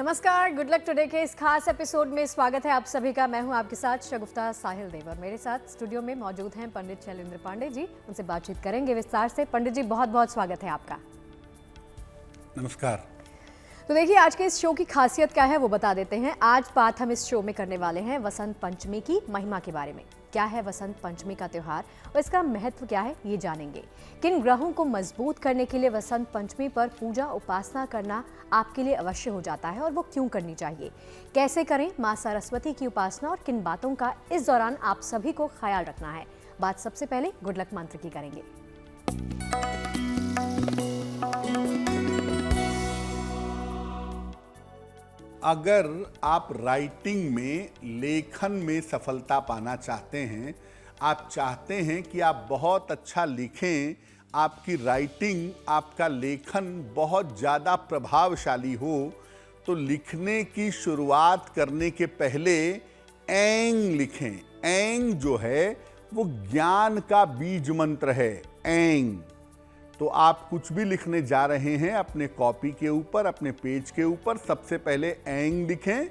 नमस्कार, good luck today के इस खास एपिसोड में स्वागत है आप सभी का। मैं हूं आपके साथ शगुफ्ता साहिल देव और मेरे साथ स्टूडियो में मौजूद हैं पंडित शैलेंद्र पांडे जी। उनसे बातचीत करेंगे विस्तार से। पंडित जी, बहुत बहुत स्वागत है आपका। नमस्कार। तो देखिए, आज के इस शो की खासियत क्या है वो बता देते हैं। आज बात हम इस शो में करने वाले हैं वसंत पंचमी की महिमा के बारे में। क्या है वसंत पंचमी का त्योहार और इसका महत्व क्या है, ये जानेंगे। किन ग्रहों को मजबूत करने के लिए वसंत पंचमी पर पूजा उपासना करना आपके लिए अवश्य हो जाता है और वो क्यों करनी चाहिए, कैसे करें माँ सरस्वती की उपासना और किन बातों का इस दौरान आप सभी को ख्याल रखना है। बात सबसे पहले गुड लक मंत्र की करेंगे। अगर आप राइटिंग में, लेखन में सफलता पाना चाहते हैं, आप चाहते हैं कि आप बहुत अच्छा लिखें, आपकी राइटिंग, आपका लेखन बहुत ज़्यादा प्रभावशाली हो, तो लिखने की शुरुआत करने के पहले ऐंग लिखें। ऐंग जो है वो ज्ञान का बीज मंत्र है। ऐंग तो आप कुछ भी लिखने जा रहे हैं अपने कॉपी के ऊपर, अपने पेज के ऊपर, सबसे पहले ऐंग लिखें।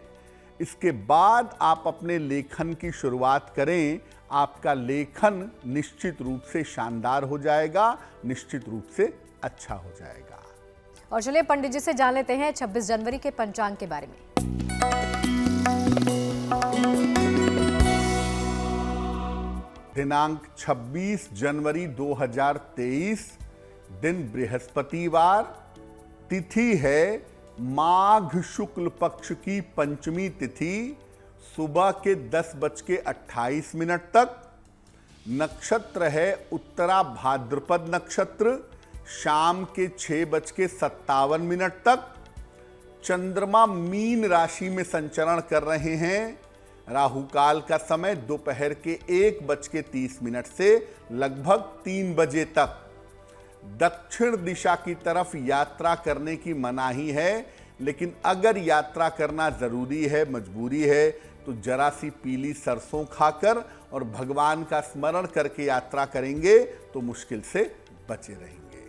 इसके बाद आप अपने लेखन की शुरुआत करें। आपका लेखन निश्चित रूप से शानदार हो जाएगा, निश्चित रूप से अच्छा हो जाएगा। और चलिए पंडित जी से जान लेते हैं 26 जनवरी के पंचांग के बारे में। दिनांक 26 जनवरी 2023, दिन बृहस्पतिवार, तिथि है माघ शुक्ल पक्ष की पंचमी तिथि, सुबह के 10:28 तक। नक्षत्र है उत्तरा भाद्रपद नक्षत्र, शाम के 6:57 तक। चंद्रमा मीन राशि में संचरण कर रहे हैं। राहु काल का समय दोपहर के 1:30 से लगभग 3 बजे तक। दक्षिण दिशा की तरफ यात्रा करने की मनाही है, लेकिन अगर यात्रा करना जरूरी है, मजबूरी है, तो जरा सी पीली सरसों खाकर और भगवान का स्मरण करके यात्रा करेंगे तो मुश्किल से बचे रहेंगे।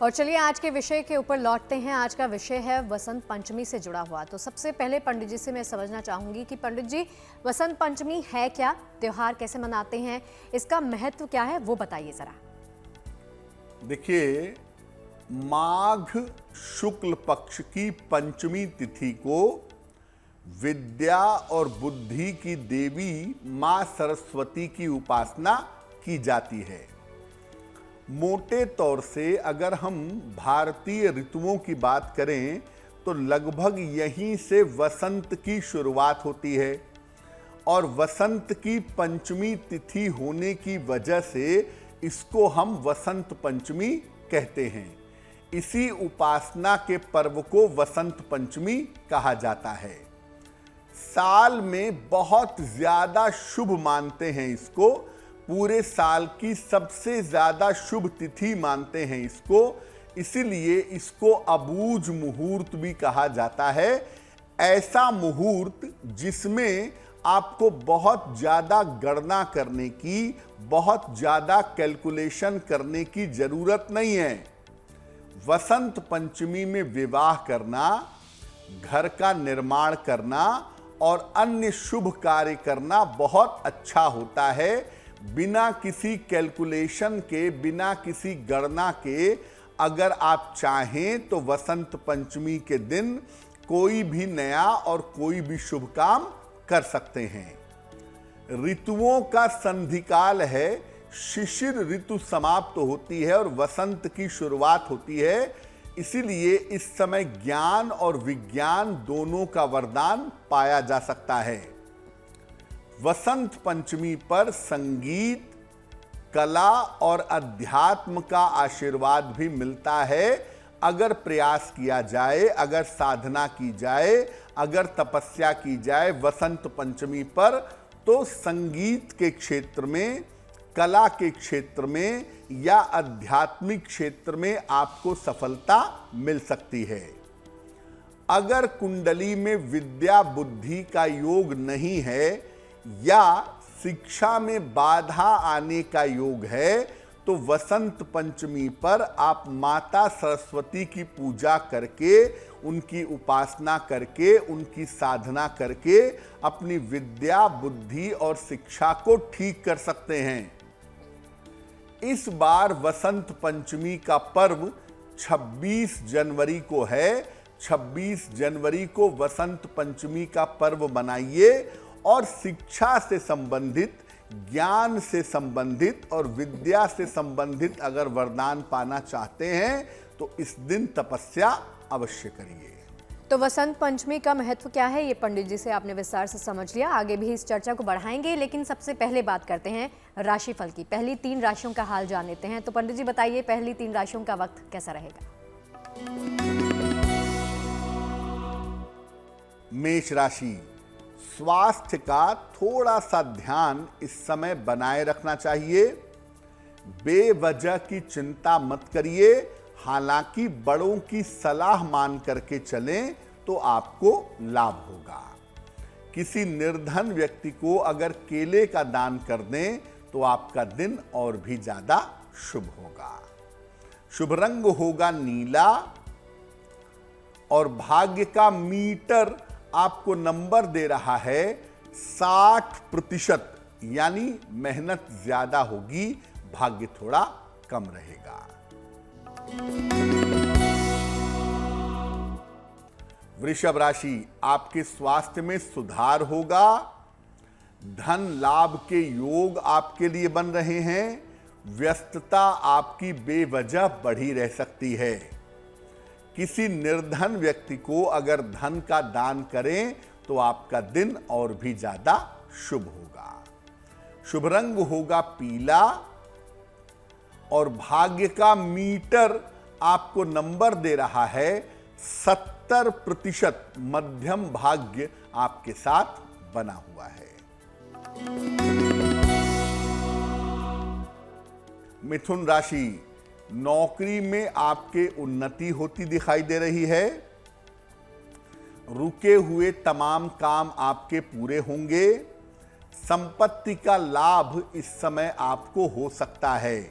और चलिए आज के विषय के ऊपर लौटते हैं। आज का विषय है वसंत पंचमी से जुड़ा हुआ। तो सबसे पहले पंडित जी से मैं समझना चाहूंगी कि पंडित जी, वसंत पंचमी है क्या, त्योहार कैसे मनाते हैं, इसका महत्व क्या है, वो बताइए जरा। देखिए, माघ शुक्ल पक्ष की पंचमी तिथि को विद्या और बुद्धि की देवी मां सरस्वती की उपासना की जाती है। मोटे तौर से अगर हम भारतीय ऋतुओं की बात करें तो लगभग यहीं से वसंत की शुरुआत होती है और वसंत की पंचमी तिथि होने की वजह से इसको हम वसंत पंचमी कहते हैं। इसी उपासना के पर्व को वसंत पंचमी कहा जाता है। साल में बहुत ज्यादा शुभ मानते हैं इसको, पूरे साल की सबसे ज्यादा शुभ तिथि मानते हैं इसको, इसीलिए इसको अबूझ मुहूर्त भी कहा जाता है। ऐसा मुहूर्त जिसमें आपको बहुत ज़्यादा गणना करने की, बहुत ज़्यादा कैलकुलेशन करने की ज़रूरत नहीं है। वसंत पंचमी में विवाह करना, घर का निर्माण करना और अन्य शुभ कार्य करना बहुत अच्छा होता है। बिना किसी कैलकुलेशन के, बिना किसी गणना के अगर आप चाहें तो वसंत पंचमी के दिन कोई भी नया और कोई भी शुभ काम कर सकते हैं। ऋतुओं का संधिकाल है, शिशिर ऋतु समाप्त होती है और वसंत की शुरुआत होती है। इसीलिए इस समय ज्ञान और विज्ञान दोनों का वरदान पाया जा सकता है। वसंत पंचमी पर संगीत, कला और अध्यात्म का आशीर्वाद भी मिलता है। अगर प्रयास किया जाए, अगर साधना की जाए, अगर तपस्या की जाए वसंत पंचमी पर, तो संगीत के क्षेत्र में, कला के क्षेत्र में या आध्यात्मिक क्षेत्र में आपको सफलता मिल सकती है। अगर कुंडली में विद्या बुद्धि का योग नहीं है या शिक्षा में बाधा आने का योग है, तो वसंत पंचमी पर आप माता सरस्वती की पूजा करके, उनकी उपासना करके, उनकी साधना करके अपनी विद्या, बुद्धि और शिक्षा को ठीक कर सकते हैं। इस बार वसंत पंचमी का पर्व 26 जनवरी को है। 26 जनवरी को वसंत पंचमी का पर्व मनाइए और शिक्षा से संबंधित, ज्ञान से संबंधित और विद्या से संबंधित अगर वरदान पाना चाहते हैं तो इस दिन तपस्या अवश्य करिए। तो वसंत पंचमी का महत्व क्या है, ये पंडित जी से आपने विस्तार से समझ लिया। आगे भी इस चर्चा को बढ़ाएंगे, लेकिन सबसे पहले बात करते हैं राशिफल की। पहली 3 राशियों का हाल जान लेते हैं। तो पंडित जी बताइए, पहली 3 राशियों का वक्त कैसा रहेगा? मेष राशि, स्वास्थ्य का थोड़ा सा ध्यान इस समय बनाए रखना चाहिए। बेवजह की चिंता मत करिए। हालांकि बड़ों की सलाह मान करके चलें तो आपको लाभ होगा। किसी निर्धन व्यक्ति को अगर केले का दान कर दें तो आपका दिन और भी ज्यादा शुभ होगा। शुभ रंग होगा नीला और भाग्य का मीटर आपको नंबर दे रहा है 60%, यानी मेहनत ज्यादा होगी, भाग्य थोड़ा कम रहेगा। वृषभ राशि, आपके स्वास्थ्य में सुधार होगा। धन लाभ के योग आपके लिए बन रहे हैं। व्यस्तता आपकी बेवजह बढ़ी रह सकती है। किसी निर्धन व्यक्ति को अगर धन का दान करें तो आपका दिन और भी ज्यादा शुभ होगा। शुभ रंग होगा पीला और भाग्य का मीटर आपको नंबर दे रहा है 70%। मध्यम भाग्य आपके साथ बना हुआ है। मिथुन राशि, नौकरी में आपके उन्नति होती दिखाई दे रही है। रुके हुए तमाम काम आपके पूरे होंगे। संपत्ति का लाभ इस समय आपको हो सकता है।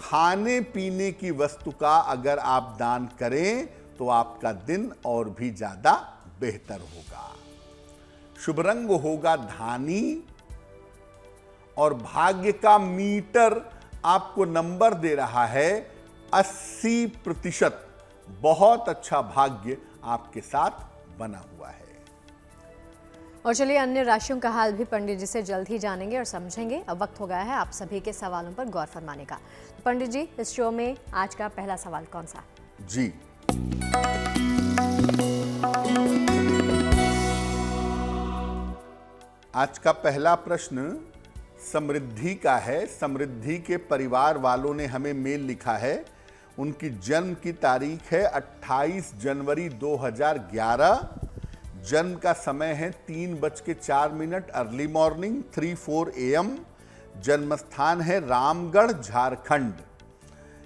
खाने पीने की वस्तु का अगर आप दान करें तो आपका दिन और भी ज्यादा बेहतर होगा। शुभ रंग होगा धानी और भाग्य का मीटर आपको नंबर दे रहा है 80%। बहुत अच्छा भाग्य आपके साथ बना हुआ है। और चलिए अन्य राशियों का हाल भी पंडित जी से जल्द ही जानेंगे और समझेंगे। अब वक्त हो गया है आप सभी के सवालों पर गौर फरमाने का। पंडित जी, इस शो में आज का पहला सवाल कौन सा? जी, आज का पहला प्रश्न समृद्धि का है। समृद्धि के परिवार वालों ने हमें मेल लिखा है। उनकी जन्म की तारीख है 28 जनवरी 2011। जन्म का समय है 3:04 अर्ली मॉर्निंग 3:04 AM। जन्म स्थान है रामगढ़, झारखंड।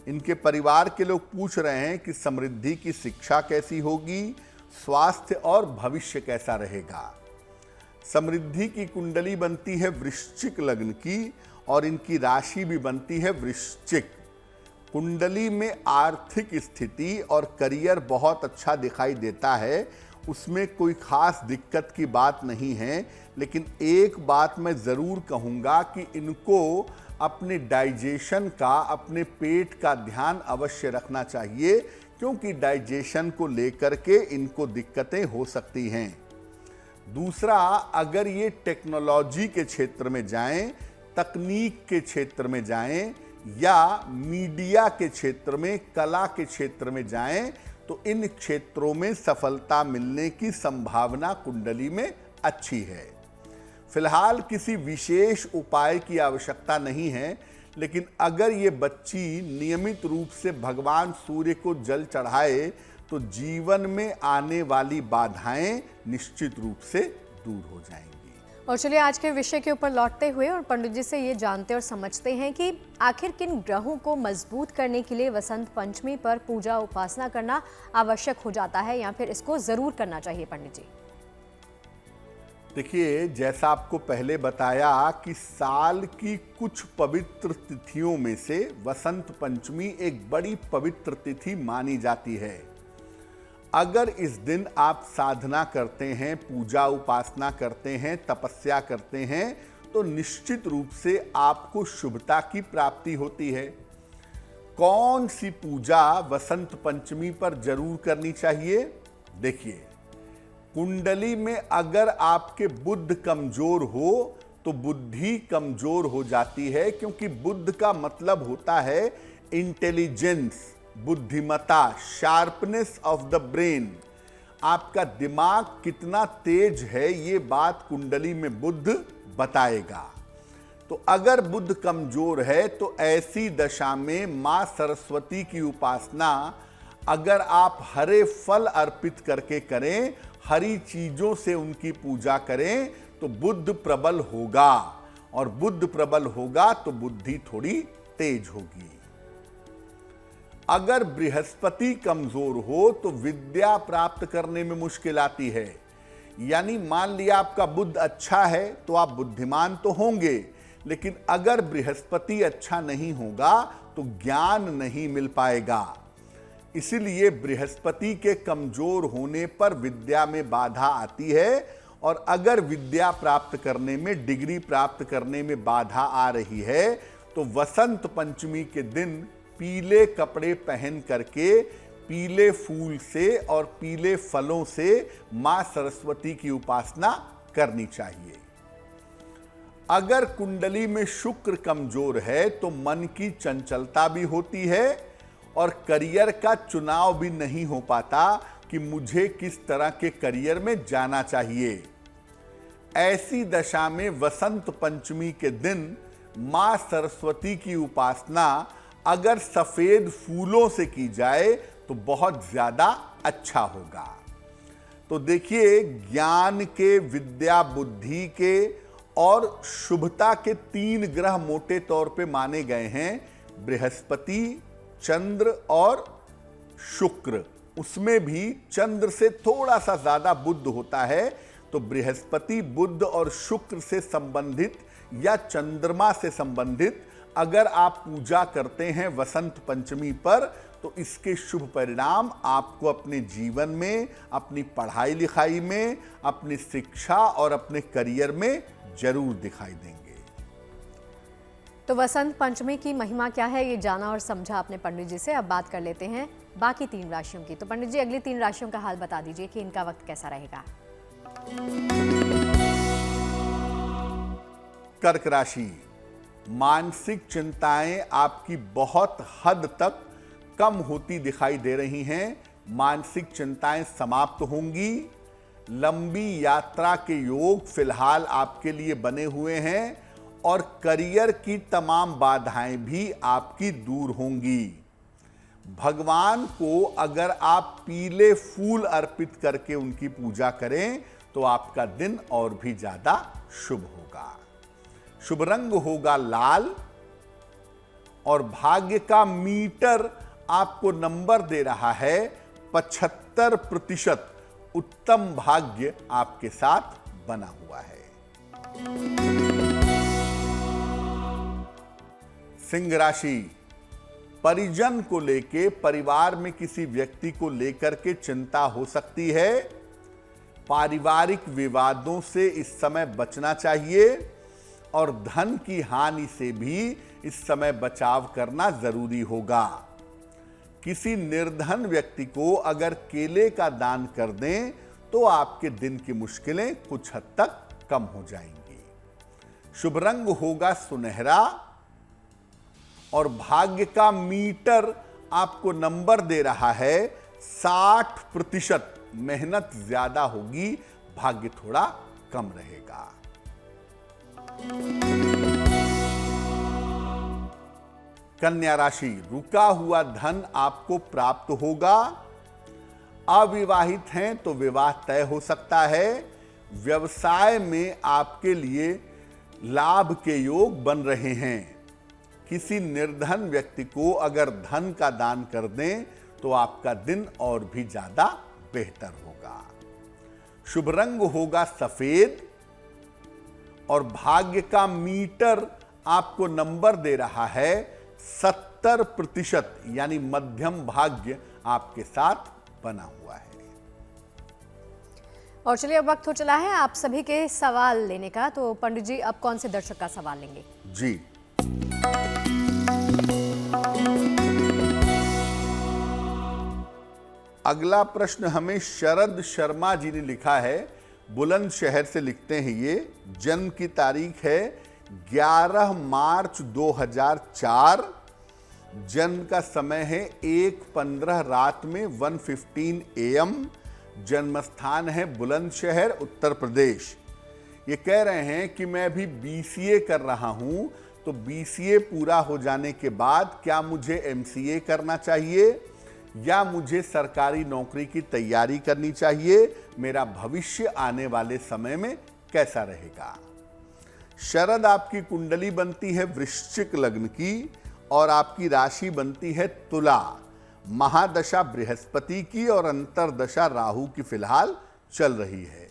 इनके परिवार के लोग पूछ रहे हैं कि समृद्धि की शिक्षा कैसी होगी, स्वास्थ्य और भविष्य कैसा रहेगा। समृद्धि की कुंडली बनती है वृश्चिक लग्न की और इनकी राशि भी बनती है वृश्चिक। कुंडली में आर्थिक स्थिति और करियर बहुत अच्छा दिखाई देता है। उसमें कोई खास दिक्कत की बात नहीं है, लेकिन एक बात मैं ज़रूर कहूँगा कि इनको अपने डाइजेशन का, अपने पेट का ध्यान अवश्य रखना चाहिए, क्योंकि डाइजेशन को लेकर के इनको दिक्कतें हो सकती हैं। दूसरा, अगर ये टेक्नोलॉजी के क्षेत्र में जाएं, तकनीक के क्षेत्र में जाएं या मीडिया के क्षेत्र में, कला के क्षेत्र में जाएं, तो इन क्षेत्रों में सफलता मिलने की संभावना कुंडली में अच्छी है। फिलहाल किसी विशेष उपाय की आवश्यकता नहीं है, लेकिन अगर ये बच्ची नियमित रूप से भगवान सूर्य को जल चढ़ाए तो जीवन में आने वाली बाधाएं निश्चित रूप से दूर हो जाएंगी। और चलिए आज के विषय के ऊपर लौटते हुए और पंडित जी से ये जानते और समझते हैं कि आखिर किन ग्रहों को मजबूत करने के लिए वसंत पंचमी पर पूजा उपासना करना आवश्यक हो जाता है, या फिर इसको जरूर करना चाहिए पंडित जी? देखिए, जैसा आपको पहले बताया कि साल की कुछ पवित्र तिथियों में से वसंत पंचमी एक बड़ी पवित्र तिथि मानी जाती है। अगर इस दिन आप साधना करते हैं, पूजा उपासना करते हैं, तपस्या करते हैं, तो निश्चित रूप से आपको शुभता की प्राप्ति होती है। कौन सी पूजा वसंत पंचमी पर जरूर करनी चाहिए? देखिए, कुंडली में अगर आपके बुध कमजोर हो तो बुद्धि कमजोर हो जाती है, क्योंकि बुध का मतलब होता है इंटेलिजेंस, बुद्धिमता, शार्पनेस ऑफ द ब्रेन। आपका दिमाग कितना तेज है ये बात कुंडली में बुध बताएगा। तो अगर बुध कमजोर है तो ऐसी दशा में मां सरस्वती की उपासना अगर आप हरे फल अर्पित करके करें, हरी चीजों से उनकी पूजा करें, तो बुद्ध प्रबल होगा, और बुद्ध प्रबल होगा तो बुद्धि थोड़ी तेज होगी। अगर बृहस्पति कमजोर हो तो विद्या प्राप्त करने में मुश्किल आती है। यानी मान लिया आपका बुध अच्छा है तो आप बुद्धिमान तो होंगे, लेकिन अगर बृहस्पति अच्छा नहीं होगा तो ज्ञान नहीं मिल पाएगा। इसीलिए बृहस्पति के कमजोर होने पर विद्या में बाधा आती है, और अगर विद्या प्राप्त करने में, डिग्री प्राप्त करने में बाधा आ रही है तो वसंत पंचमी के दिन पीले कपड़े पहन करके पीले फूल से और पीले फलों से मां सरस्वती की उपासना करनी चाहिए। अगर कुंडली में शुक्र कमजोर है तो मन की चंचलता भी होती है और करियर का चुनाव भी नहीं हो पाता कि मुझे किस तरह के करियर में जाना चाहिए। ऐसी दशा में वसंत पंचमी के दिन मां सरस्वती की उपासना अगर सफेद फूलों से की जाए तो बहुत ज्यादा अच्छा होगा। तो देखिए, ज्ञान के, विद्या, बुद्धि के और शुभता के 3 ग्रह मोटे तौर पे माने गए हैं, बृहस्पति, चंद्र और शुक्र। उसमें भी चंद्र से थोड़ा सा ज्यादा बुध होता है, तो बृहस्पति, बुध और शुक्र से संबंधित या चंद्रमा से संबंधित अगर आप पूजा करते हैं वसंत पंचमी पर, तो इसके शुभ परिणाम आपको अपने जीवन में, अपनी पढ़ाई लिखाई में, अपनी शिक्षा और अपने करियर में जरूर दिखाई देंगे। तो वसंत पंचमी की महिमा क्या है ये जाना और समझा आपने पंडित जी से। अब बात कर लेते हैं बाकी 3 राशियों की। तो पंडित जी, अगली 3 राशियों का हाल बता दीजिए कि इनका वक्त कैसा रहेगा। कर्क राशि, मानसिक चिंताएं आपकी बहुत हद तक कम होती दिखाई दे रही हैं। मानसिक चिंताएं समाप्त होंगी। लंबी यात्रा के योग फिलहाल आपके लिए बने हुए हैं और करियर की तमाम बाधाएं भी आपकी दूर होंगी। भगवान को अगर आप पीले फूल अर्पित करके उनकी पूजा करें तो आपका दिन और भी ज्यादा शुभ होगा। शुभ रंग होगा लाल, और भाग्य का मीटर आपको नंबर दे रहा है 75%। उत्तम भाग्य आपके साथ बना हुआ है। सिंह राशि, परिजन को लेके, परिवार में किसी व्यक्ति को लेकर के चिंता हो सकती है। पारिवारिक विवादों से इस समय बचना चाहिए, और धन की हानि से भी इस समय बचाव करना जरूरी होगा। किसी निर्धन व्यक्ति को अगर केले का दान कर दें तो आपके दिन की मुश्किलें कुछ हद तक कम हो जाएंगी। शुभ रंग होगा सुनहरा, और भाग्य का मीटर आपको नंबर दे रहा है 60%। मेहनत ज्यादा होगी, भाग्य थोड़ा कम रहेगा। कन्या राशि, रुका हुआ धन आपको प्राप्त होगा। अविवाहित हैं तो विवाह तय हो सकता है। व्यवसाय में आपके लिए लाभ के योग बन रहे हैं। किसी निर्धन व्यक्ति को अगर धन का दान कर दें तो आपका दिन और भी ज्यादा बेहतर होगा। शुभ रंग होगा सफेद, और भाग्य का मीटर आपको नंबर दे रहा है 70%, यानी मध्यम भाग्य आपके साथ बना हुआ है। और चलिए अब वक्त हो चला है आप सभी के सवाल लेने का। तो पंडित जी अब कौन से दर्शक का सवाल लेंगे? जी, अगला प्रश्न हमें शरद शर्मा जी ने लिखा है, बुलंदशहर से लिखते हैं। ये जन्म की तारीख है 11 मार्च 2004, जन्म का समय है 1:15 रात में 1:15 AM, जन्म स्थान है बुलंदशहर उत्तर प्रदेश। ये कह रहे हैं कि मैं अभी BCA कर रहा हूं, तो BCA पूरा हो जाने के बाद क्या मुझे MCA करना चाहिए या मुझे सरकारी नौकरी की तैयारी करनी चाहिए? मेरा भविष्य आने वाले समय में कैसा रहेगा? शरद, आपकी कुंडली बनती है वृश्चिक लग्न की और आपकी राशि बनती है तुला। महादशा बृहस्पति की और अंतरदशा राहु की फिलहाल चल रही है।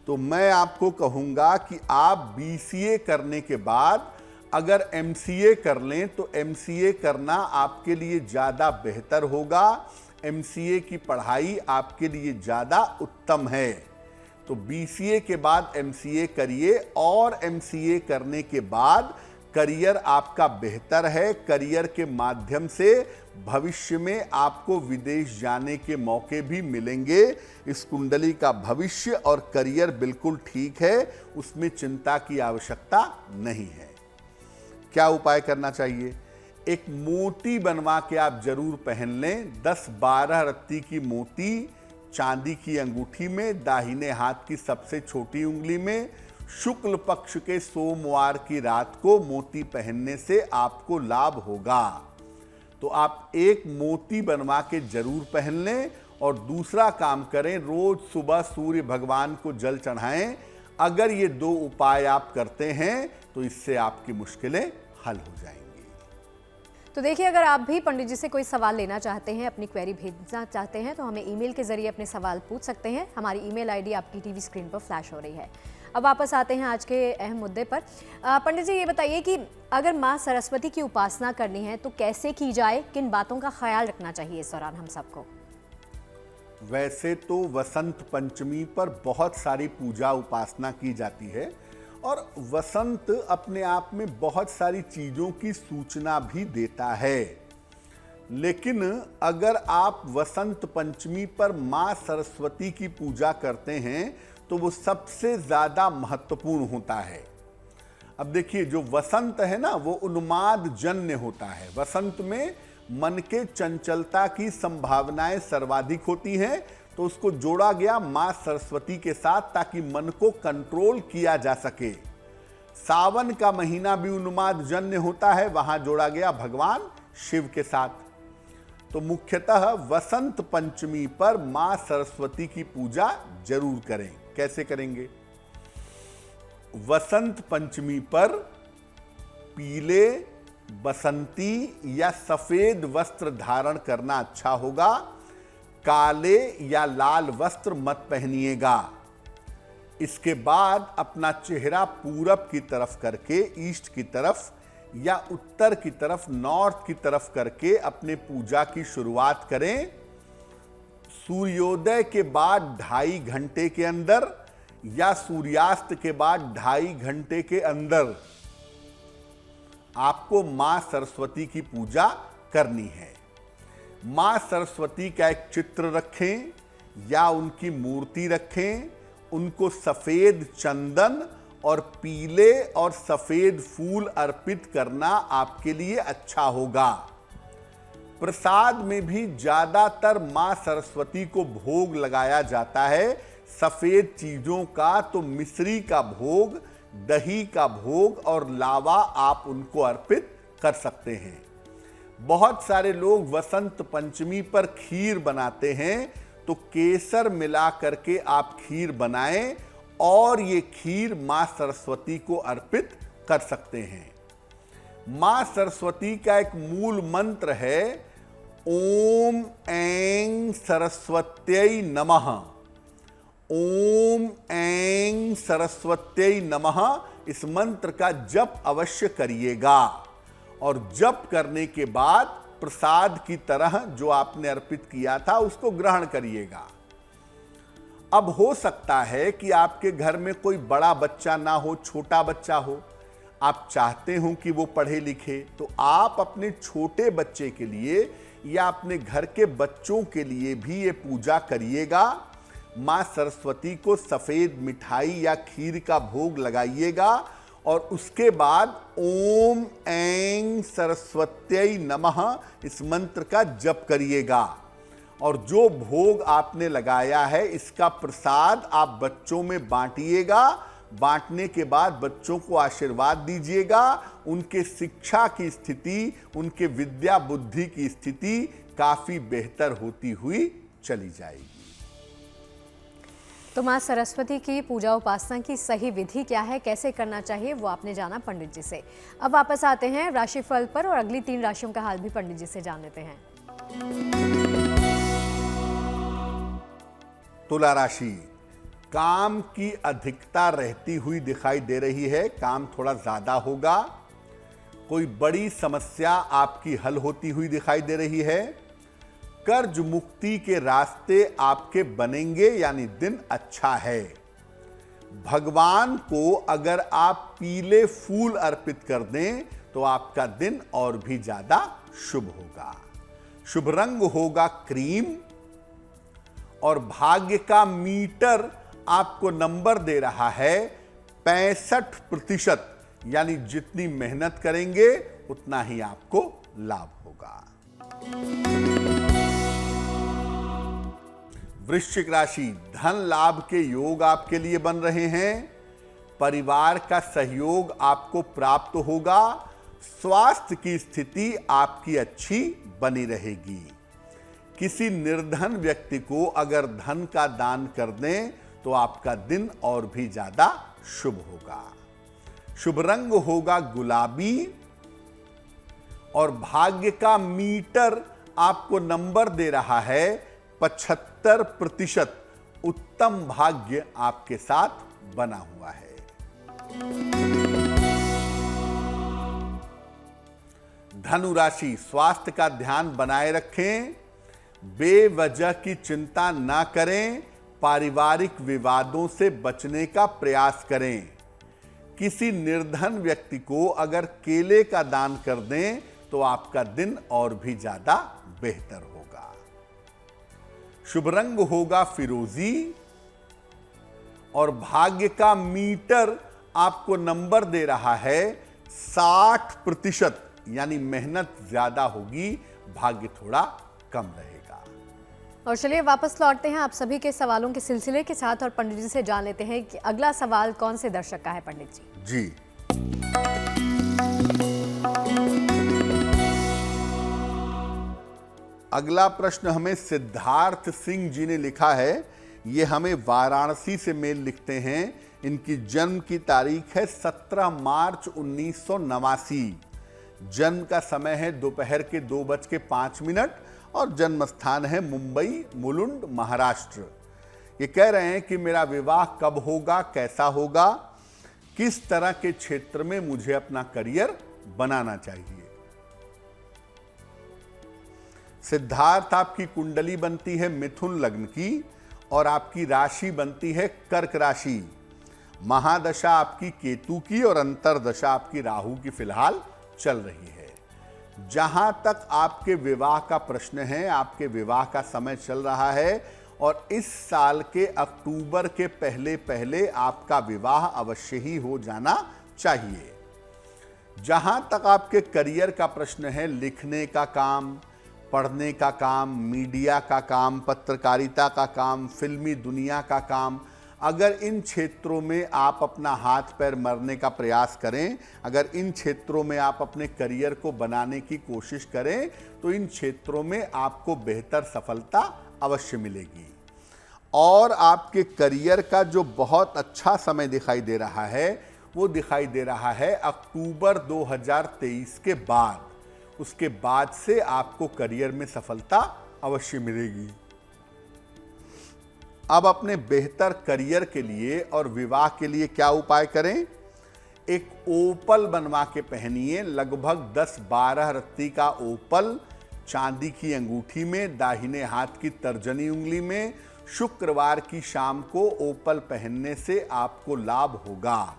तो मैं आपको कहूंगा कि आप BCA करने के बाद अगर MCA कर लें तो MCA करना आपके लिए ज़्यादा बेहतर होगा। MCA की पढ़ाई आपके लिए ज़्यादा उत्तम है। तो BCA के बाद MCA करिए और MCA करने के बाद करियर आपका बेहतर है। करियर के माध्यम से भविष्य में आपको विदेश जाने के मौके भी मिलेंगे। इस कुंडली का भविष्य और करियर बिल्कुल ठीक है, उसमें चिंता की आवश्यकता नहीं है। क्या उपाय करना चाहिए? एक मोती बनवा के आप जरूर पहन लें। 10-12 रत्ती की मोती चांदी की अंगूठी में, दाहिने हाथ की सबसे छोटी उंगली में, शुक्ल पक्ष के सोमवार की रात को मोती पहनने से आपको लाभ होगा। तो आप एक मोती बनवा के जरूर पहन लें। और दूसरा काम करें, रोज सुबह सूर्य भगवान को जल चढ़ाएं। अगर ये 2 उपाय आप करते हैं तो इससे आपकी मुश्किलें हल हो जाएंगी। तो देखिए, अगर आप भी पंडित जी से कोई सवाल लेना चाहते हैं, अपनी क्वेरी भेजना चाहते हैं, तो हमें ईमेल के जरिए अपने सवाल पूछ सकते हैं। हमारी ईमेल आईडी आपकी टीवी स्क्रीन पर फ्लैश हो रही है। अब वापस आते हैं आज के अहम मुद्दे पर। पंडित जी, ये बताइए कि अगर माँ सरस्वती की उपासना करनी है तो कैसे की जाए, किन बातों का ख्याल रखना चाहिए इस दौरान हम सबको? वैसे तो वसंत पंचमी पर बहुत सारी पूजा उपासना की जाती है और वसंत अपने आप में बहुत सारी चीज़ों की सूचना भी देता है। लेकिन अगर आप वसंत पंचमी पर माँ सरस्वती की पूजा करते हैं तो वो सबसे ज़्यादा महत्वपूर्ण होता है। अब देखिए, जो वसंत है ना, वो उन्माद जन्य होता है। वसंत में मन के चंचलता की संभावनाएं सर्वाधिक होती हैं, तो उसको जोड़ा गया मां सरस्वती के साथ ताकि मन को कंट्रोल किया जा सके। सावन का महीना भी उन्माद जन्य होता है, वहां जोड़ा गया भगवान शिव के साथ। तो मुख्यतः वसंत पंचमी पर मां सरस्वती की पूजा जरूर करें। कैसे करेंगे? वसंत पंचमी पर पीले, बसंती या सफेद वस्त्र धारण करना अच्छा होगा। काले या लाल वस्त्र मत पहनिएगा। इसके बाद अपना चेहरा पूरब की तरफ करके, ईस्ट की तरफ या उत्तर की तरफ, नॉर्थ की तरफ करके अपने पूजा की शुरुआत करें। सूर्योदय के बाद 2.5 घंटे के अंदर या सूर्यास्त के बाद 2.5 घंटे के अंदर आपको मां सरस्वती की पूजा करनी है। मां सरस्वती का एक चित्र रखें या उनकी मूर्ति रखें। उनको सफेद चंदन और पीले और सफेद फूल अर्पित करना आपके लिए अच्छा होगा। प्रसाद में भी ज्यादातर मां सरस्वती को भोग लगाया जाता है सफेद चीजों का। तो मिश्री का भोग, दही का भोग और लावा आप उनको अर्पित कर सकते हैं। बहुत सारे लोग वसंत पंचमी पर खीर बनाते हैं, तो केसर मिला करके आप खीर बनाएं और ये खीर मां सरस्वती को अर्पित कर सकते हैं। मां सरस्वती का एक मूल मंत्र है, ओम ऐं सरस्वत्यै नमः। ओम ऐं सरस्वत्यै नमः इस मंत्र का जप अवश्य करिएगा और जप करने के बाद प्रसाद की तरह जो आपने अर्पित किया था उसको ग्रहण करिएगा। अब हो सकता है कि आपके घर में कोई बड़ा बच्चा ना हो, छोटा बच्चा हो, आप चाहते हो कि वो पढ़े लिखे, तो आप अपने छोटे बच्चे के लिए या अपने घर के बच्चों के लिए भी ये पूजा करिएगा। माँ सरस्वती को सफेद मिठाई या खीर का भोग लगाइएगा और उसके बाद ओम ऐं सरस्वत्यै नमः इस मंत्र का जप करिएगा और जो भोग आपने लगाया है इसका प्रसाद आप बच्चों में बांटिएगा। बांटने के बाद बच्चों को आशीर्वाद दीजिएगा। उनके शिक्षा की स्थिति, उनके विद्या बुद्धि की स्थिति काफी बेहतर होती हुई चली जाएगी। तो माँ सरस्वती की पूजा उपासना की सही विधि क्या है, कैसे करना चाहिए, वो आपने जाना पंडित जी से। अब वापस आते हैं राशिफल पर और अगली 3 राशियों का हाल भी पंडित जी से जान लेते हैं। तुला राशि, काम की अधिकता रहती हुई दिखाई दे रही है। काम थोड़ा ज्यादा होगा। कोई बड़ी समस्या आपकी हल होती हुई दिखाई दे रही है। कर्ज मुक्ति के रास्ते आपके बनेंगे, यानी दिन अच्छा है। भगवान को अगर आप पीले फूल अर्पित कर दें तो आपका दिन और भी ज्यादा शुभ होगा। शुभ रंग होगा क्रीम और भाग्य का मीटर आपको नंबर दे रहा है 65%, यानी जितनी मेहनत करेंगे उतना ही आपको लाभ होगा। वृश्चिक राशि, धन लाभ के योग आपके लिए बन रहे हैं। परिवार का सहयोग आपको प्राप्त होगा। स्वास्थ्य की स्थिति आपकी अच्छी बनी रहेगी। किसी निर्धन व्यक्ति को अगर धन का दान कर दें तो आपका दिन और भी ज्यादा शुभ होगा। शुभ रंग होगा गुलाबी और भाग्य का मीटर आपको नंबर दे रहा है 75%। उत्तम भाग्य आपके साथ बना हुआ है। धनु राशि, स्वास्थ्य का ध्यान बनाए रखें। बेवजह की चिंता ना करें। पारिवारिक विवादों से बचने का प्रयास करें। किसी निर्धन व्यक्ति को अगर केले का दान कर दें तो आपका दिन और भी ज्यादा बेहतर होगा। शुभ रंग होगा फिरोजी और भाग्य का मीटर आपको नंबर दे रहा है 60%, यानी मेहनत ज्यादा होगी, भाग्य थोड़ा कम रहेगा। और चलिए वापस लौटते हैं आप सभी के सवालों के सिलसिले के साथ और पंडित जी से जान लेते हैं कि अगला सवाल कौन से दर्शक का है पंडित जी। जी, अगला प्रश्न हमें सिद्धार्थ सिंह जी ने लिखा है। ये हमें वाराणसी से मेल लिखते हैं। इनकी जन्म की तारीख है 17 मार्च 1989। जन्म का समय है दोपहर के 2:05 और जन्म स्थान है मुंबई मुलुंड महाराष्ट्र। ये कह रहे हैं कि मेरा विवाह कब होगा, कैसा होगा, किस तरह के क्षेत्र में मुझे अपना करियर बनाना चाहिए। सिद्धार्थ, आपकी कुंडली बनती है मिथुन लग्न की और आपकी राशि बनती है कर्क राशि। महादशा आपकी केतु की और अंतरदशा आपकी राहु की फिलहाल चल रही है। जहां तक आपके विवाह का प्रश्न है, आपके विवाह का समय चल रहा है और इस साल के अक्टूबर के पहले पहले आपका विवाह अवश्य ही हो जाना चाहिए। जहां तक आपके करियर का प्रश्न है, लिखने का काम, पढ़ने का काम, मीडिया का काम, पत्रकारिता का काम, फिल्मी दुनिया का काम, अगर इन क्षेत्रों में आप अपना हाथ पैर मारने का प्रयास करें, अगर इन क्षेत्रों में आप अपने करियर को बनाने की कोशिश करें तो इन क्षेत्रों में आपको बेहतर सफलता अवश्य मिलेगी। और आपके करियर का जो बहुत अच्छा समय दिखाई दे रहा है वो दिखाई दे रहा है अक्टूबर 2023 के बाद। उसके बाद से आपको करियर में सफलता अवश्य मिलेगी। अब अपने बेहतर करियर के लिए और विवाह के लिए क्या उपाय करें? एक ओपल बनवा के पहनिए, लगभग 10-12 रत्ती का ओपल चांदी की अंगूठी में, दाहिने हाथ की तर्जनी उंगली में। शुक्रवार की शाम को ओपल पहनने से आपको लाभ होगा।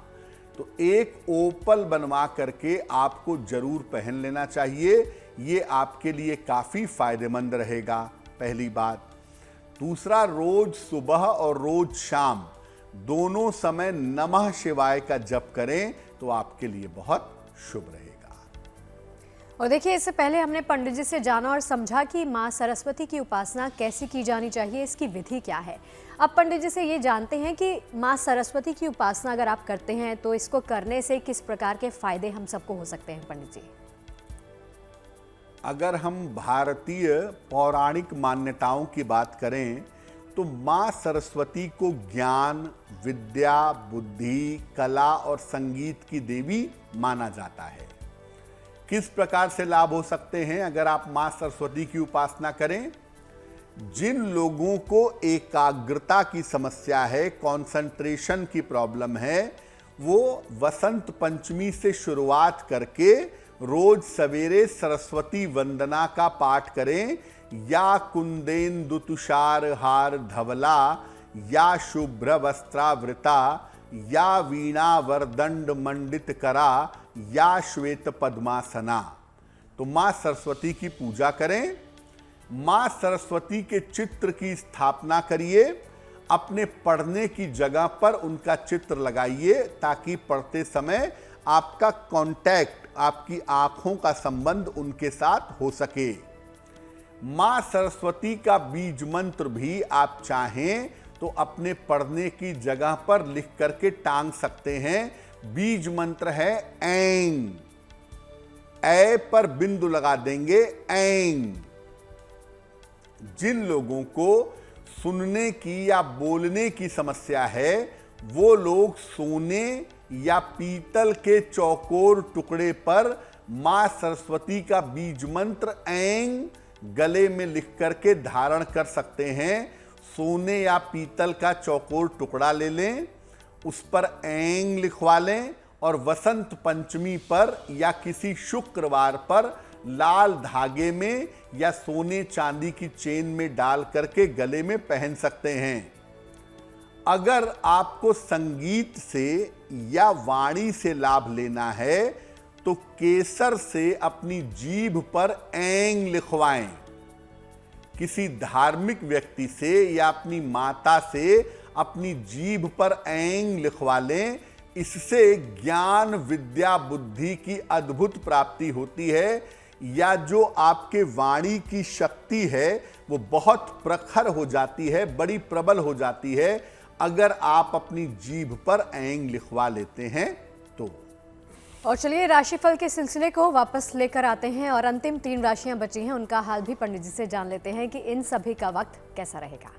तो एक ओपल बनवा करके आपको जरूर पहन लेना चाहिए, ये आपके लिए काफी फायदेमंद रहेगा, पहली बात। दूसरा, रोज सुबह और रोज शाम दोनों समय नमः शिवाय का जप करें तो आपके लिए बहुत शुभ रहेगा। और देखिए, इससे पहले हमने पंडित जी से जाना और समझा कि माँ सरस्वती की उपासना कैसे की जानी चाहिए, इसकी विधि क्या है। अब पंडित जी से ये जानते हैं कि माँ सरस्वती की उपासना अगर आप करते हैं तो इसको करने से किस प्रकार के फायदे हम सबको हो सकते हैं पंडित जी? अगर हम भारतीय पौराणिक मान्यताओं की बात करें तो माँ सरस्वती को ज्ञान, विद्या, बुद्धि, कला और संगीत की देवी माना जाता है। किस प्रकार से लाभ हो सकते हैं अगर आप माँ सरस्वती की उपासना करें? जिन लोगों को एकाग्रता की समस्या है, कंसंट्रेशन की प्रॉब्लम है, वो वसंत पंचमी से शुरुआत करके रोज सवेरे सरस्वती वंदना का पाठ करें। या कुंदेन्दु तुषार हार धवला, या शुभ्र वस्त्रावृता, या वीणा वरदंड मंडित करा, या श्वेत पद्मासना। तो मां सरस्वती की पूजा करें, मां सरस्वती के चित्र की स्थापना करिए, अपने पढ़ने की जगह पर उनका चित्र लगाइए ताकि पढ़ते समय आपका कांटेक्ट, आपकी आंखों का संबंध उनके साथ हो सके। मां सरस्वती का बीज मंत्र भी आप चाहें तो अपने पढ़ने की जगह पर लिख करके टांग सकते हैं। बीज मंत्र है ऐं, ऐ पर बिंदु लगा देंगे, ऐं। जिन लोगों को सुनने की या बोलने की समस्या है वो लोग सोने या पीतल के चौकोर टुकड़े पर मां सरस्वती का बीज मंत्र ऐं गले में लिख करके धारण कर सकते हैं। सोने या पीतल का चौकोर टुकड़ा ले लें, उस पर ऐं लिखवा लें और वसंत पंचमी पर या किसी शुक्रवार पर लाल धागे में या सोने चांदी की चेन में डाल करके गले में पहन सकते हैं। अगर आपको संगीत से या वाणी से लाभ लेना है तो केसर से अपनी जीभ पर ऐं लिखवाएं। किसी धार्मिक व्यक्ति से या अपनी माता से अपनी जीभ पर ऐं लिखवा लें। इससे ज्ञान, विद्या, बुद्धि की अद्भुत प्राप्ति होती है, या जो आपके वाणी की शक्ति है वो बहुत प्रखर हो जाती है, बड़ी प्रबल हो जाती है अगर आप अपनी जीभ पर ऐं लिखवा लेते हैं तो। और चलिए, राशिफल के सिलसिले को वापस लेकर आते हैं और अंतिम 3 राशियां बची हैं, उनका हाल भी पंडित जी से जान लेते हैं कि इन सभी का वक्त कैसा रहेगा।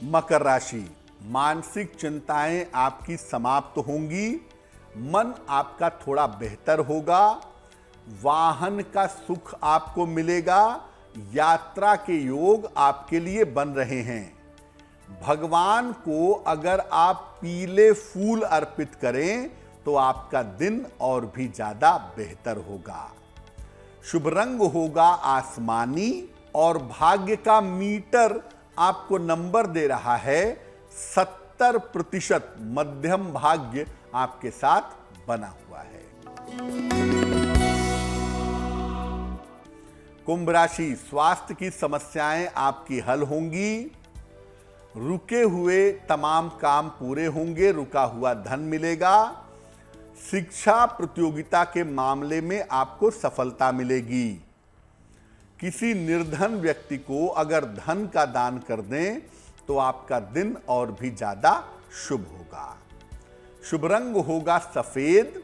मकर राशि, मानसिक चिंताएं आपकी समाप्त होंगी, मन आपका थोड़ा बेहतर होगा, वाहन का सुख आपको मिलेगा, यात्रा के योग आपके लिए बन रहे हैं। भगवान को अगर आप पीले फूल अर्पित करें तो आपका दिन और भी ज्यादा बेहतर होगा। शुभ रंग होगा आसमानी और भाग्य का मीटर आपको नंबर दे रहा है 70%। मध्यम भाग्य आपके साथ बना हुआ है। कुंभ राशि, स्वास्थ्य की समस्याएं आपकी हल होंगी, रुके हुए तमाम काम पूरे होंगे, रुका हुआ धन मिलेगा, शिक्षा प्रतियोगिता के मामले में आपको सफलता मिलेगी। किसी निर्धन व्यक्ति को अगर धन का दान कर दें तो आपका दिन और भी ज्यादा शुभ होगा। शुभ रंग होगा सफेद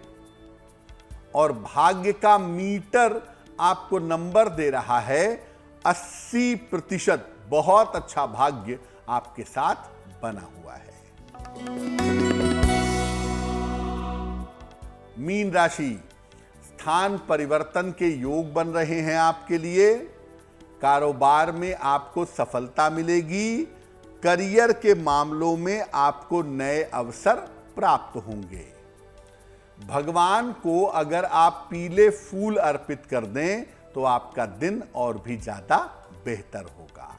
और भाग्य का मीटर आपको नंबर दे रहा है 80%। बहुत अच्छा भाग्य आपके साथ बना हुआ है। मीन राशि, स्थान परिवर्तन के योग बन रहे हैं आपके लिए। कारोबार में आपको सफलता मिलेगी, करियर के मामलों में आपको नए अवसर प्राप्त होंगे। भगवान को अगर आप पीले फूल अर्पित कर दें तो आपका दिन और भी ज्यादा बेहतर होगा।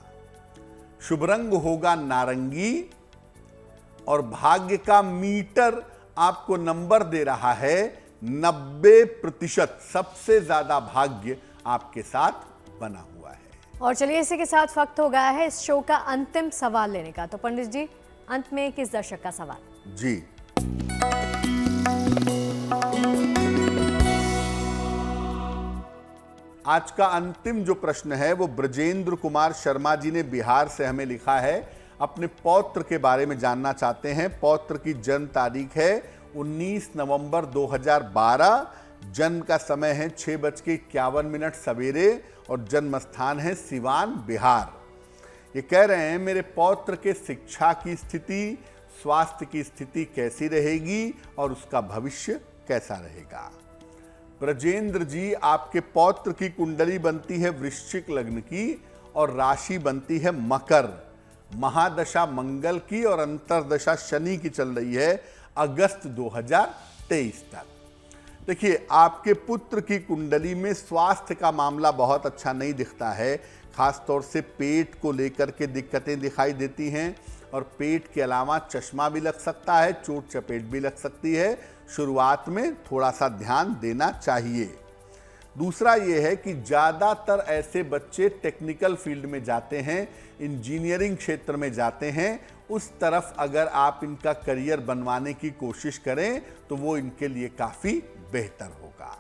शुभ रंग होगा नारंगी और भाग्य का मीटर आपको नंबर दे रहा है 90%। सबसे ज्यादा भाग्य आपके साथ बना हुआ है। और चलिए इसी के साथ वक्त हो गया है इस शो का अंतिम सवाल लेने का। तो पंडित जी, अंत में किस दर्शक का सवाल? जी, आज का अंतिम जो प्रश्न है वो ब्रजेंद्र कुमार शर्मा जी ने बिहार से हमें लिखा है। अपने पौत्र के बारे में जानना चाहते हैं। पौत्र की जन्म तारीख है 19 नवंबर 2012। जन्म का समय है 6:51 सवेरे और जन्म स्थान है सिवान, बिहार। ये कह रहे हैं मेरे पौत्र के शिक्षा की स्थिति, स्वास्थ्य की स्थिति कैसी रहेगी और उसका भविष्य कैसा रहेगा। ब्रजेंद्र जी, आपके पौत्र की कुंडली बनती है वृश्चिक लग्न की और राशि बनती है मकर। महादशा मंगल की और अंतरदशा शनि की चल रही है अगस्त 2023 तक। देखिए, आपके पुत्र की कुंडली में स्वास्थ्य का मामला बहुत अच्छा नहीं दिखता है। खासतौर से पेट को लेकर के दिक्कतें दिखाई देती हैं और पेट के अलावा चश्मा भी लग सकता है, चोट चपेट भी लग सकती है। शुरुआत में थोड़ा सा ध्यान देना चाहिए। दूसरा ये है कि ज़्यादातर ऐसे बच्चे टेक्निकल फील्ड में जाते हैं, इंजीनियरिंग क्षेत्र में जाते हैं। उस तरफ अगर आप इनका करियर बनवाने की कोशिश करें तो वो इनके लिए काफ़ी बेहतर होगा।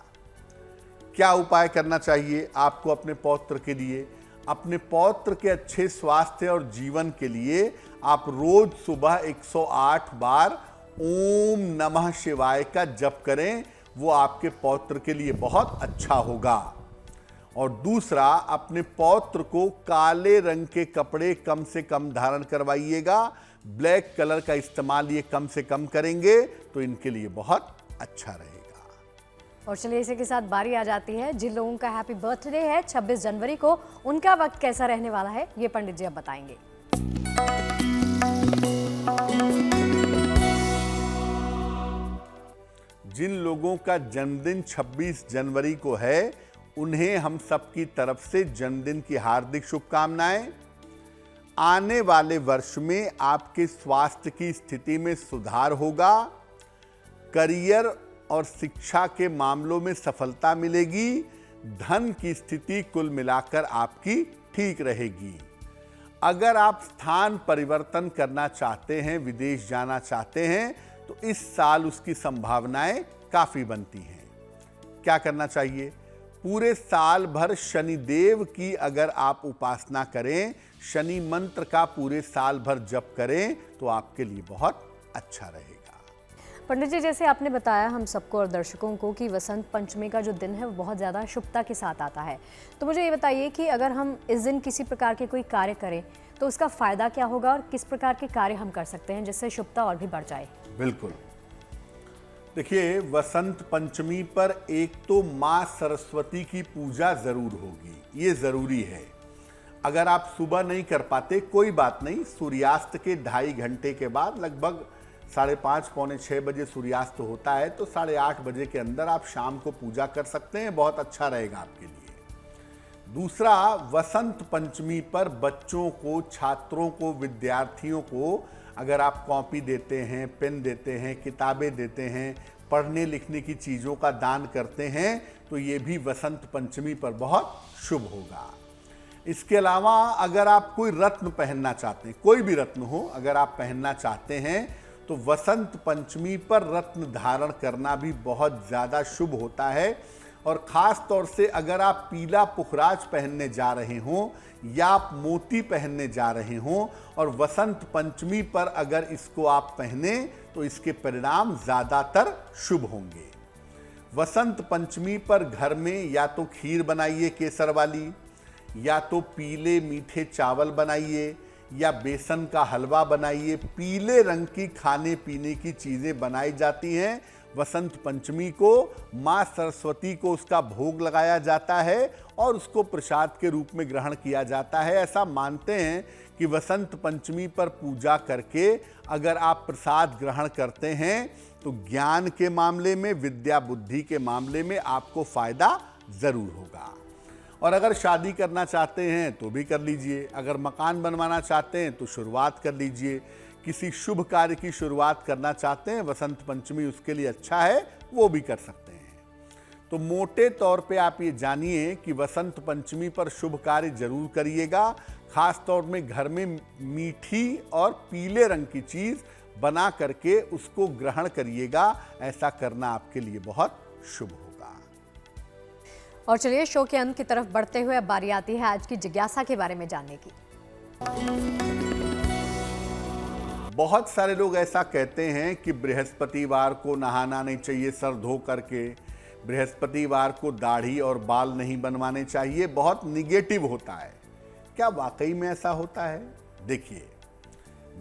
क्या उपाय करना चाहिए आपको अपने पौत्र के लिए? अपने पौत्र के अच्छे स्वास्थ्य और जीवन के लिए आप रोज सुबह 108 बार ओम नमः शिवाय का जप करें। वो आपके पौत्र के लिए बहुत अच्छा होगा। और दूसरा, अपने पौत्र को काले रंग के कपड़े कम से कम धारण करवाइएगा। ब्लैक कलर का इस्तेमाल ये कम से कम करेंगे तो इनके लिए बहुत अच्छा रहेगा। और चलिए इसी के साथ बारी आ जाती है जिन लोगों का हैप्पी बर्थडे है 26 जनवरी को, उनका वक्त कैसा रहने वाला है ये पंडित जी अब बताएंगे। जिन लोगों का जन्मदिन 26 जनवरी को है उन्हें हम सबकी तरफ से जन्मदिन की हार्दिक शुभकामनाएं। आने वाले वर्ष में आपके स्वास्थ्य की स्थिति में सुधार होगा। करियर और शिक्षा के मामलों में सफलता मिलेगी। धन की स्थिति कुल मिलाकर आपकी ठीक रहेगी। अगर आप स्थान परिवर्तन करना चाहते हैं, विदेश जाना चाहते हैं, तो इस साल उसकी संभावनाएं काफी बनती हैं। क्या करना चाहिए? पूरे साल भर शनिदेव की अगर आप उपासना करें, शनि मंत्र का पूरे साल भर जप करें तो आपके लिए बहुत अच्छा रहेगा। पंडित जी, जैसे आपने बताया हम सबको और दर्शकों को कि वसंत पंचमी का जो दिन है वो बहुत ज़्यादा शुभता के साथ आता है, तो मुझे ये बताइए कि अगर हम इस दिन किसी प्रकार के कोई कार्य करें तो उसका फ़ायदा क्या होगा और किस प्रकार के कार्य हम कर सकते हैं जिससे शुभता और भी बढ़ जाए? बिल्कुल, देखिए, वसंत पंचमी पर एक तो माँ सरस्वती की पूजा ज़रूर होगी, ये ज़रूरी है। अगर आप सुबह नहीं कर पाते कोई बात नहीं, सूर्यास्त के 2.5 घंटे के बाद लगभग 5:30 पौने 6 बजे सूर्यास्त होता है, तो 8:30 बजे के अंदर आप शाम को पूजा कर सकते हैं, बहुत अच्छा रहेगा आपके लिए। दूसरा, वसंत पंचमी पर बच्चों को, छात्रों को, विद्यार्थियों को अगर आप कॉपी देते हैं, पेन देते हैं, किताबें देते हैं, पढ़ने लिखने की चीज़ों का दान करते हैं तो ये भी वसंत पंचमी पर बहुत शुभ होगा। इसके अलावा अगर आप कोई रत्न पहनना चाहते हैं, कोई भी रत्न हो अगर आप पहनना चाहते हैं, तो वसंत पंचमी पर रत्न धारण करना भी बहुत ज़्यादा शुभ होता है। और ख़ास तौर से अगर आप पीला पुखराज पहनने जा रहे हों या आप मोती पहनने जा रहे हों और वसंत पंचमी पर अगर इसको आप पहने तो इसके परिणाम ज़्यादातर शुभ होंगे। वसंत पंचमी पर घर में या तो खीर बनाइए केसर वाली, या तो पीले मीठे चावल बनाइए, या बेसन का हलवा बनाइए। पीले रंग की खाने पीने की चीज़ें बनाई जाती हैं वसंत पंचमी को माँ सरस्वती को उसका भोग लगाया जाता है और उसको प्रसाद के रूप में ग्रहण किया जाता है। ऐसा मानते हैं कि वसंत पंचमी पर पूजा करके अगर आप प्रसाद ग्रहण करते हैं तो ज्ञान के मामले में, विद्या बुद्धि के मामले में आपको फायदा जरूर होगा। और अगर शादी करना चाहते हैं तो भी कर लीजिए, अगर मकान बनवाना चाहते हैं तो शुरुआत कर लीजिए, किसी शुभ कार्य की शुरुआत करना चाहते हैं वसंत पंचमी उसके लिए अच्छा है, वो भी कर सकते हैं। तो मोटे तौर पे आप ये जानिए कि वसंत पंचमी पर शुभ कार्य जरूर करिएगा। खास तौर में घर में मीठी और पीले रंग की चीज बना करके उसको ग्रहण करिएगा। ऐसा करना आपके लिए बहुत शुभ होगा। और चलिए शो के अंत की तरफ बढ़ते हुए अब बारी आती है आज की जिज्ञासा के बारे में जानने की। बहुत सारे लोग ऐसा कहते हैं कि बृहस्पतिवार को नहाना नहीं चाहिए सर धो करके, बृहस्पतिवार को दाढ़ी और बाल नहीं बनवाने चाहिए, बहुत निगेटिव होता है। क्या वाकई में ऐसा होता है? देखिए,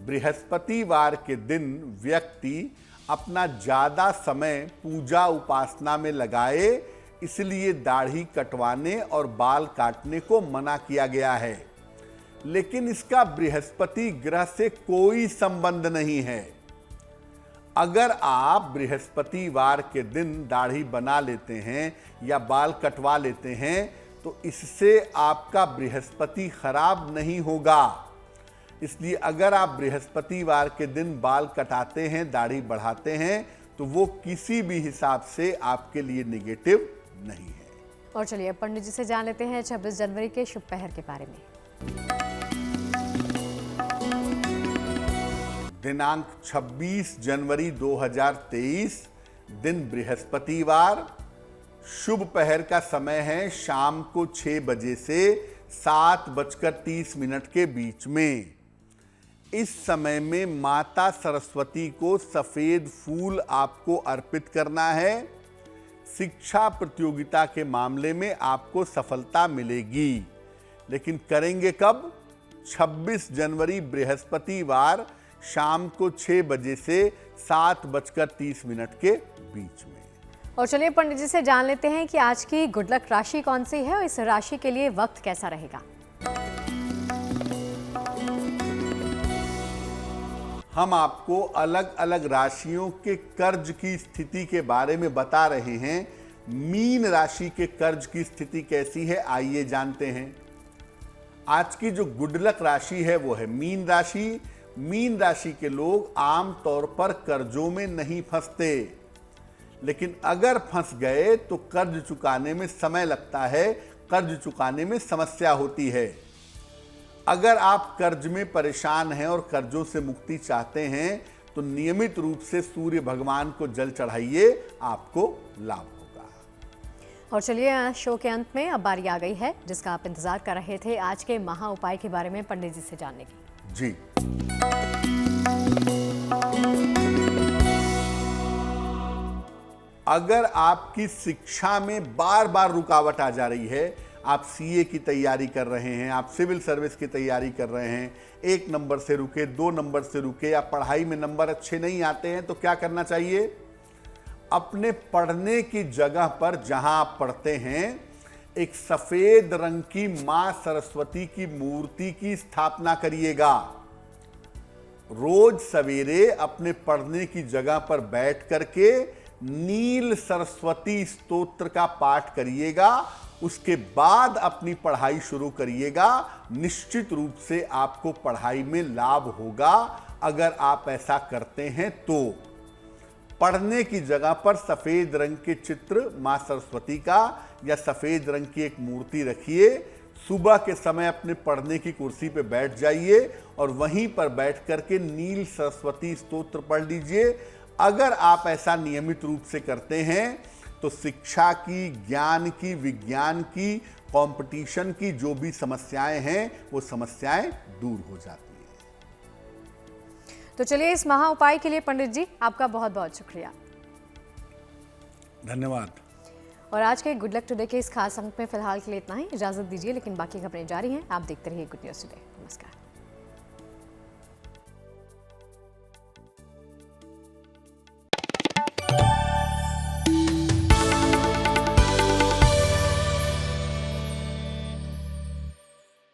बृहस्पतिवार के दिन व्यक्ति अपना ज्यादा समय पूजा उपासना में लगाए, इसलिए दाढ़ी कटवाने और बाल काटने को मना किया गया है। लेकिन इसका बृहस्पति ग्रह से कोई संबंध नहीं है। अगर आप बृहस्पतिवार के दिन दाढ़ी बना लेते हैं या बाल कटवा लेते हैं तो इससे आपका बृहस्पति खराब नहीं होगा। इसलिए अगर आप बृहस्पतिवार के दिन बाल कटाते हैं, दाढ़ी बढ़ाते हैं तो वो किसी भी हिसाब से आपके लिए नेगेटिव नहीं है। और चलिए पंडित जी से जान लेते हैं 26 जनवरी के शुभ पहर के बारे में। दिनांक 26 जनवरी 2023, दिन बृहस्पतिवार, शुभ पहर का समय है शाम को 6 बजे से 7:30 के बीच में। इस समय में माता सरस्वती को सफेद फूल आपको अर्पित करना है। शिक्षा प्रतियोगिता के मामले में आपको सफलता मिलेगी, लेकिन करेंगे कब? 26 जनवरी बृहस्पतिवार शाम को 6 बजे से 7:30 के बीच में। और चलिए पंडित जी से जान लेते हैं कि आज की गुड लक राशि कौन सी है और इस राशि के लिए वक्त कैसा रहेगा। हम आपको अलग अलग राशियों के कर्ज की स्थिति के बारे में बता रहे हैं। मीन राशि के कर्ज की स्थिति कैसी है, आइए जानते हैं। आज की जो गुड लक राशि है वो है मीन राशि। मीन राशि के लोग आम तौर पर कर्जों में नहीं फंसते, लेकिन अगर फंस गए तो कर्ज चुकाने में समय लगता है, कर्ज चुकाने में समस्या होती है। अगर आप कर्ज में परेशान हैं और कर्जों से मुक्ति चाहते हैं तो नियमित रूप से सूर्य भगवान को जल चढ़ाइए, आपको लाभ होगा। और चलिए शो के अंत में अब बारी आ गई है जिसका आप इंतजार कर रहे थे, आज के महा उपाय के बारे में पंडित जी से जानने की। जी, अगर आपकी शिक्षा में बार बार रुकावट आ जा रही है, आप सीए की तैयारी कर रहे हैं, आप सिविल सर्विस की तैयारी कर रहे हैं, 1 नंबर से रुके, 2 नंबर से रुके, या पढ़ाई में नंबर अच्छे नहीं आते हैं, तो क्या करना चाहिए? अपने पढ़ने की जगह पर जहां आप पढ़ते हैं एक सफेद रंग की मां सरस्वती की मूर्ति की स्थापना करिएगा। रोज सवेरे अपने पढ़ने की जगह पर बैठ करके नील सरस्वती स्तोत्र का पाठ करिएगा। उसके बाद अपनी पढ़ाई शुरू करिएगा। निश्चित रूप से आपको पढ़ाई में लाभ होगा अगर आप ऐसा करते हैं तो। पढ़ने की जगह पर सफेद रंग के चित्र मां सरस्वती का या सफेद रंग की एक मूर्ति रखिए। सुबह के समय अपने पढ़ने की कुर्सी पे बैठ जाइए और वहीं पर बैठ करके नील सरस्वती स्तोत्र पढ़ लीजिए। अगर आप ऐसा नियमित रूप से करते हैं तो शिक्षा की, ज्ञान की, विज्ञान की, कंपटीशन की जो भी समस्याएं हैं वो समस्याएं दूर हो जाती हैं। तो चलिए इस महा उपाय के लिए पंडित जी आपका बहुत बहुत शुक्रिया। धन्यवाद। और आज के गुड लक टुडे के इस खास अंक में फिलहाल के लिए इतना ही। इजाजत दीजिए, लेकिन बाकी खबरें जारी हैं। आप देखते रहिए गुड न्यूज़ टुडे। नमस्कार।